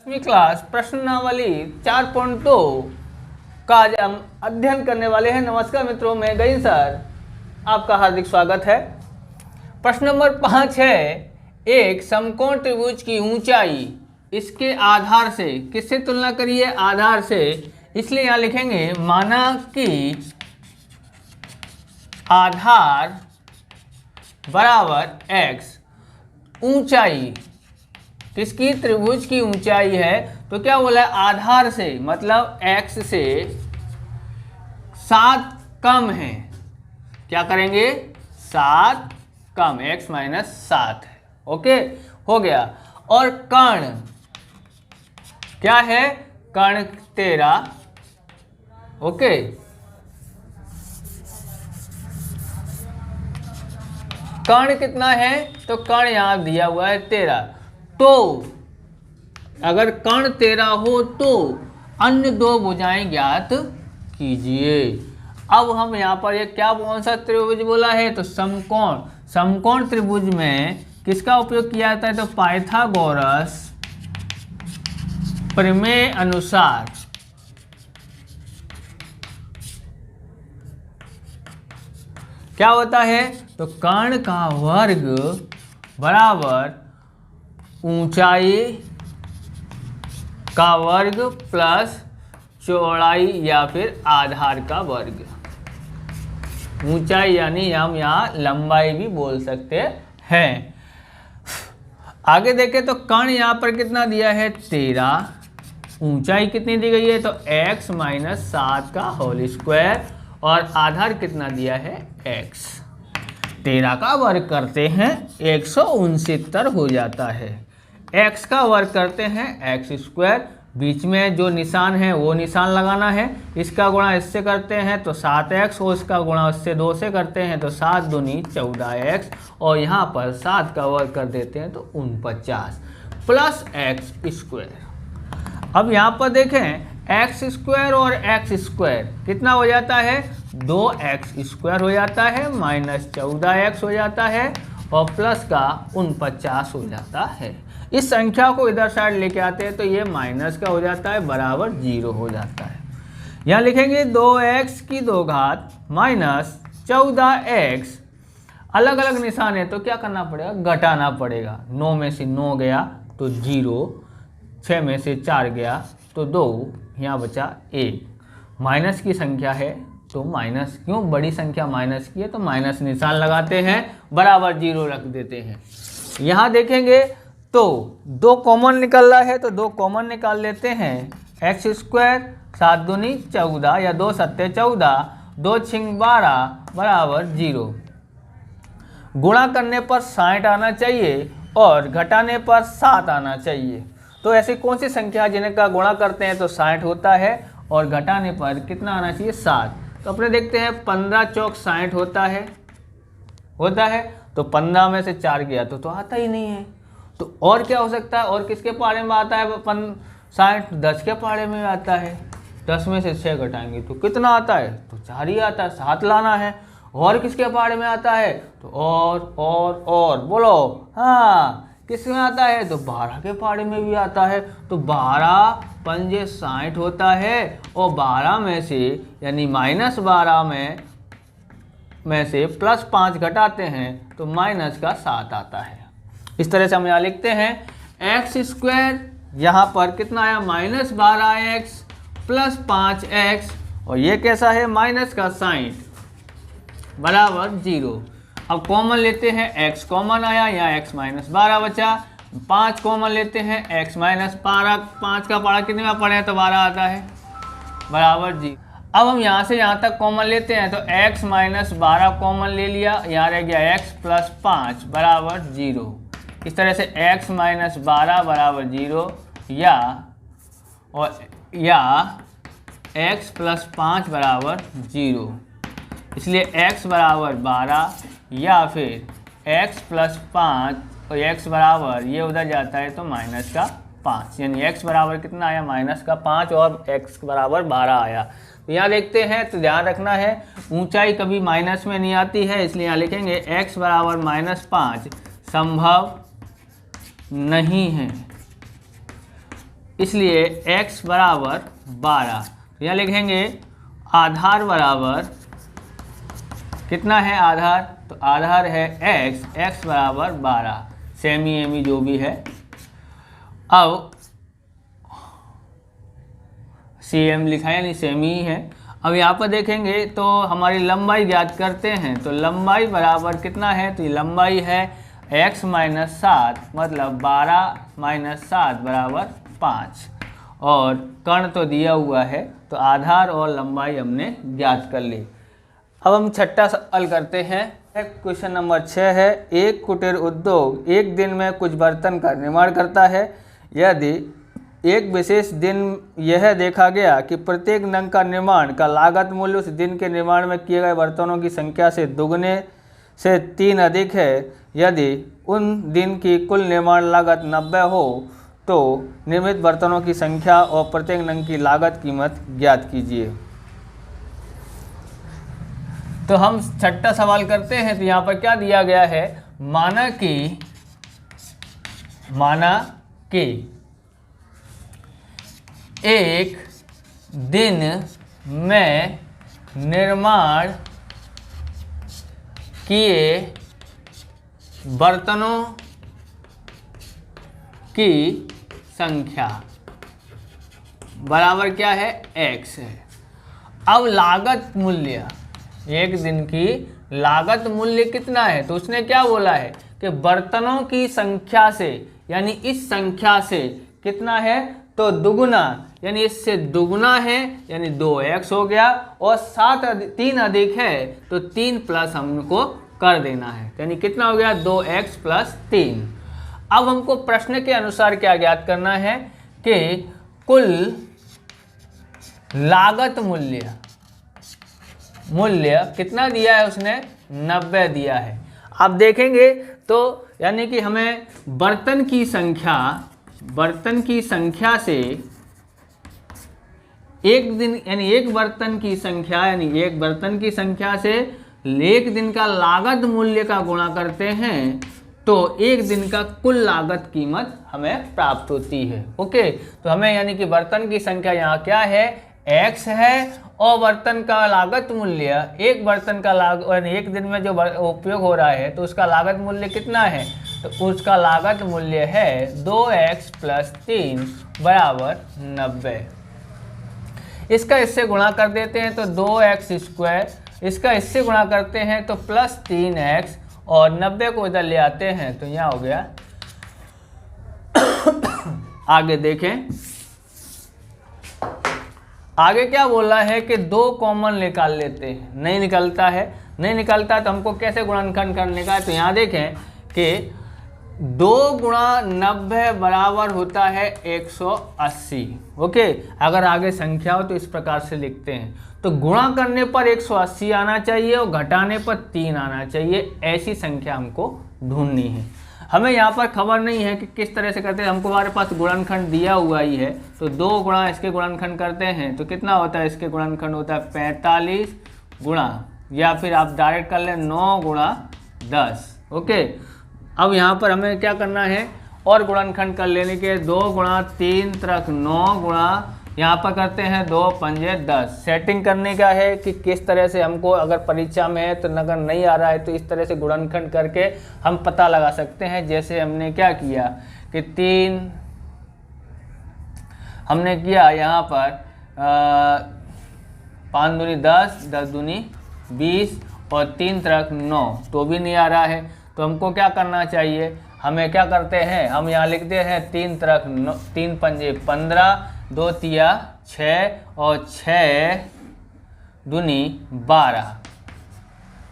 Class प्रश्नावली 4.2 का आज हम अध्ययन करने वाले हैं। नमस्कार मित्रों, मैं गई सर आपका हार्दिक स्वागत है। प्रश्न नंबर 5 है, एक समकोण त्रिभुज की ऊंचाई इसके आधार से किससे तुलना करिए? आधार से। इसलिए यहां लिखेंगे माना कि आधार बराबर x, ऊंचाई किसकी? त्रिभुज की ऊंचाई है। तो क्या बोला है? आधार से, मतलब x से 7 कम है। क्या करेंगे? 7 कम, x माइनस 7 है। ओके, हो गया। और कर्ण क्या है? कर्ण 13। ओके, कर्ण कितना है? तो कर्ण यहां दिया हुआ है 13। तो अगर कर्ण 13 हो तो अन्य दो भुजाएं ज्ञात कीजिए। अब हम यहाँ पर ये क्या कौन सा त्रिभुज बोला है? तो समकोण। समकोण त्रिभुज में किसका उपयोग किया जाता है? तो पाइथागोरस प्रमेय अनुसार क्या होता है? तो कर्ण का वर्ग बराबर ऊंचाई का वर्ग प्लस चौड़ाई या फिर आधार का वर्ग। ऊंचाई यानी हम यहाँ लंबाई भी बोल सकते हैं। आगे देखें तो कर्ण यहाँ पर कितना दिया है? 13। ऊंचाई कितनी दी गई है? तो x माइनस 7 का होल स्क्वायर। और आधार कितना दिया है? x। 13 का वर्ग करते हैं 169 हो जाता है। x का वर्ग करते हैं x स्क्वायर। बीच में जो निशान है वो निशान लगाना है। इसका गुणा इससे करते हैं तो 7x, और इसका गुणा इससे 2 से करते हैं तो 7 दूनी 14x, और यहाँ पर 7 का वर्ग कर देते हैं तो 49 प्लस x स्क्वायर। अब यहाँ पर देखें x स्क्वायर और x स्क्वायर कितना हो जाता है? 2x स्क्वायर हो जाता है, माइनस 14x हो जाता है, और प्लस का 49 हो जाता है। इस संख्या को इधर साइड लेके आते हैं तो ये माइनस का हो जाता है, बराबर 0 हो जाता है। यहाँ लिखेंगे 2x की 2 घात माइनस 14x। अलग अलग निशान है तो क्या करना पड़ेगा? घटाना पड़ेगा। 9 में से 9 गया तो 0, 6 में से 4 गया तो 2, यहाँ बचा 1। माइनस की संख्या है तो माइनस, क्यों? बड़ी संख्या माइनस की है तो माइनस निशान लगाते हैं, बराबर 0 रख देते हैं। यहाँ देखेंगे तो 2 कॉमन निकल रहा है तो 2 कॉमन निकाल लेते हैं। x स्क्वायर 7 दूनी 14 या 2 सत्ते 14, 2 छिंग 12 बराबर 0। गुणा करने पर 60 आना चाहिए और घटाने पर 7 आना चाहिए। तो ऐसी कौन सी संख्या जिनका गुणा करते हैं तो 60 होता है और घटाने पर कितना आना चाहिए? 7। तो अपने देखते हैं 15 चौक 60 होता है तो 15 में से 4 गया तो आता ही नहीं है। तो और क्या हो सकता है? और किसके पहाड़े में आता है 60? 10 के पहाड़े में आता है। 10 में से 6 घटाएंगे तो कितना आता है? तो 4 ही आता है, 7 लाना है। और किसके पहाड़े में आता है? तो और बोलो, हाँ किस में आता है? तो 12 के पहाड़े में भी आता है। तो 12 पंजे 60 होता है, और 12 में से यानी माइनस 12 में से प्लस 5 घटाते हैं तो माइनस का 7 आता है। इस तरह से हम यहाँ लिखते हैं x स्क्वायर, यहाँ पर कितना आया? माइनस 12x प्लस 5x, और ये कैसा है? माइनस का 60 बराबर 0। अब कॉमन लेते हैं, x कॉमन आया, यहाँ x माइनस 12 बचा। 5 कॉमन लेते हैं, x माइनस 12, 5 का पारा कितने में पड़े तो 12 आता है, बराबर 0। अब हम यहाँ से यहाँ तक कॉमन लेते हैं तो x माइनस 12 कॉमन ले लिया, यहाँ रह गया x प्लस 5 बराबर 0। इस तरह से x माइनस 12 बराबर 0 या x प्लस 5 बराबर 0। इसलिए x बराबर 12 या फिर x प्लस 5, और x बराबर ये उधर जाता है तो माइनस का 5, यानी x बराबर कितना आया? माइनस का 5, और x बराबर 12 आया। तो यहाँ देखते हैं तो ध्यान रखना है ऊंचाई कभी माइनस में नहीं आती है, इसलिए यहाँ लिखेंगे x बराबर माइनस 5 संभव नहीं है। इसलिए x बराबर 12। तो यहाँ लिखेंगे आधार बराबर कितना है आधार, तो आधार है x बराबर 12, सेमी एमी जो भी है। अब cm लिखा है, यानी सेमी ही है। अब यहाँ पर देखेंगे तो हमारी लंबाई ज्ञात करते हैं, तो लंबाई बराबर कितना है, तो ये लंबाई है x माइनस 7, मतलब 12 माइनस 7 बराबर 5। और कर्ण तो दिया हुआ है, तो आधार और लंबाई हमने ज्ञात कर ली। अब हम छठा सवाल करते हैं। क्वेश्चन नंबर 6 है, एक कुटीर उद्योग एक दिन में कुछ बर्तन का निर्माण करता है। यदि एक विशेष दिन यह देखा गया कि प्रत्येक नंग का निर्माण का लागत मूल्य उस दिन के निर्माण में किए गए बर्तनों की संख्या से दुगने से 3 अधिक है, यदि उन दिन की कुल निर्माण लागत 90 हो तो निर्मित बर्तनों की संख्या और प्रत्येक नंग की लागत कीमत ज्ञात कीजिए। तो हम छठा सवाल करते हैं। तो यहाँ पर क्या दिया गया है, माना कि एक दिन में निर्माण किए बर्तनों की संख्या बराबर क्या है, x है। अब लागत मूल्य, एक दिन की लागत मूल्य कितना है, तो उसने क्या बोला है कि बर्तनों की संख्या से, यानी इस संख्या से कितना है, तो दुगुना, यानी इससे दुगुना है, यानी 2x हो गया। और 3 अधिक है, तो 3 प्लस हमको कर देना है, यानी कितना हो गया, 2x प्लस 3। अब हमको प्रश्न के अनुसार क्या ज्ञात करना है कि कुल लागत मूल्य कितना दिया है उसने, 90 दिया है। अब देखेंगे तो यानी कि हमें बर्तन की संख्या से एक दिन, यानी एक बर्तन की संख्या से एक दिन का लागत मूल्य का गुणा करते हैं तो एक दिन का कुल लागत कीमत हमें प्राप्त होती है। ओके, तो हमें यानी कि बर्तन की संख्या यहाँ क्या है, x है, और बर्तन का लागत मूल्य, एक बर्तन का यानी एक दिन में जो उपयोग हो रहा है तो उसका लागत मूल्य कितना है, तो उसका लागत मूल्य है 2x प्लस 3 बराबर 90। इसका इससे गुणा कर देते हैं तो 2x स्क्वायर, इसका इससे गुणा करते हैं तो प्लस 3x, और 90 को इधर ले आते हैं तो यहाँ हो गया। आगे देखें, आगे क्या बोला है कि 2 कॉमन निकाल लेते हैं, नहीं निकलता तो हमको कैसे गुणनखंड करने का है, तो यहाँ देखें कि 2 गुणा 90 बराबर होता है 180। ओके, अगर आगे संख्या हो तो इस प्रकार से लिखते हैं, तो गुणा करने पर 180 आना चाहिए और घटाने पर 3 आना चाहिए, ऐसी संख्या हमको ढूंढनी है। हमें यहाँ पर खबर नहीं है कि किस तरह से करते हैं, हमको हमारे पास गुणनखंड दिया हुआ ही है, तो 2 गुणा इसके गुणनखंड करते हैं तो कितना होता है, इसके गुणनखंड होता है 45 गुणा, या फिर आप डायरेक्ट कर लें 9 गुणा 10। ओके, अब यहाँ पर हमें क्या करना है, और गुणनखंड कर लेने के 2 गुणा 3 तरक 9 गुणा, यहाँ पर करते हैं 2 पंजे 10। सेटिंग करने का है कि किस तरह से हमको, अगर परीक्षा में है तो अगर नहीं आ रहा है तो इस तरह से गुणनखंड करके हम पता लगा सकते हैं। जैसे हमने क्या किया कि 3 हमने किया यहाँ पर 5 दूनी 10, 10 दूनी 20 और 3 तरक 9, तो भी नहीं आ रहा है, तो हमको क्या करना चाहिए, हमें क्या करते हैं, हम यहाँ लिखते हैं 3 तरक 3 पंजे 15, 2 तिया 6 और 6 दूनी 12,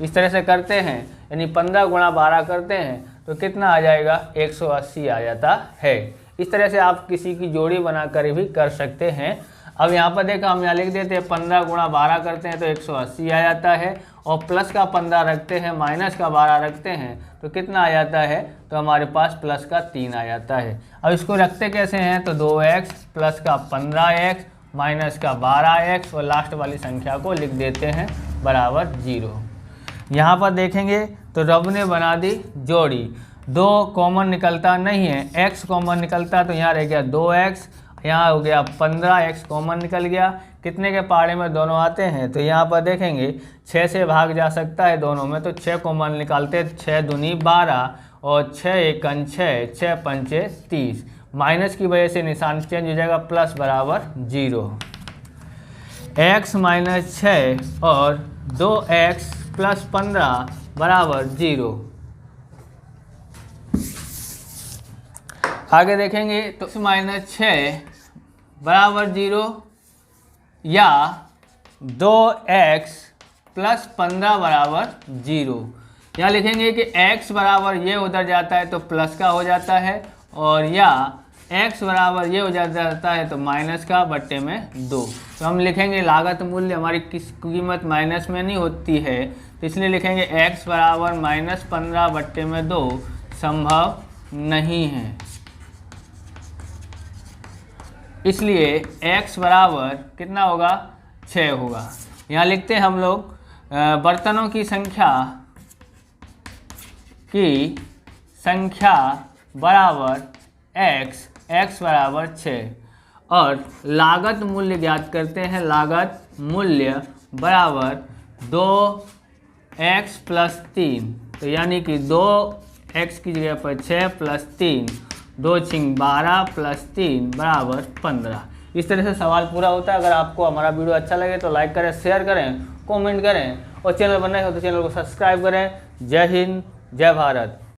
इस तरह से करते हैं, यानी 15 गुणा 12 करते हैं तो कितना आ जाएगा, 180 आ जाता है। इस तरह से आप किसी की जोड़ी बनाकर भी कर सकते हैं। अब यहाँ पर देखा, हम यहाँ लिख देते हैं 15 गुणा 12 करते हैं तो 180 आ जाता है, और प्लस का 15 रखते हैं, माइनस का 12 रखते हैं तो कितना आ जाता है, तो हमारे पास प्लस का 3 आ जाता है। अब इसको रखते कैसे हैं, तो 2x प्लस का 15x माइनस का 12x और लास्ट वाली संख्या को लिख देते हैं बराबर 0। यहाँ पर देखेंगे तो रब ने बना दी जोड़ी, 2 कॉमन निकलता नहीं है, x कॉमन निकलता तो यहाँ रह गया 2x यहाँ हो गया 15x कॉमन निकल गया, कितने के पहाड़े में दोनों आते हैं तो यहाँ पर देखेंगे 6 से भाग जा सकता है दोनों में, तो 6 कॉमन निकालते, 6 दूनी 12 और 6 एकन 6, 6 पंचे 30, माइनस की वजह से निशान चेंज हो जाएगा, प्लस बराबर 0। x माइनस 6 और 2x प्लस 15 बराबर 0। आगे देखेंगे तो x माइनस 6 बराबर 0 या 2x प्लस 15 बराबर 0। यहाँ लिखेंगे कि x बराबर ये उधर जाता है तो प्लस का हो जाता है, और या x बराबर ये हो जाता है तो माइनस का बट्टे में 2। तो हम लिखेंगे लागत मूल्य हमारी किस कीमत माइनस में नहीं होती है, तो इसलिए लिखेंगे x बराबर माइनस 15 बट्टे में 2 संभव नहीं है। इसलिए x बराबर कितना होगा, 6 होगा। यहाँ लिखते हैं हम लोग बर्तनों की संख्या बराबर x बराबर 6 और लागत मूल्य ज्ञात करते हैं। लागत मूल्य बराबर 2x प्लस 3, तो यानी कि 2x की जगह पर 6 प्लस 3, 2 छिंग 12 प्लस 3 बराबर 15। इस तरह से सवाल पूरा होता है। अगर आपको हमारा वीडियो अच्छा लगे तो लाइक करें, शेयर करें, कमेंट करें और चैनल बनना हो तो चैनल को सब्सक्राइब करें। जय हिंद, जय भारत।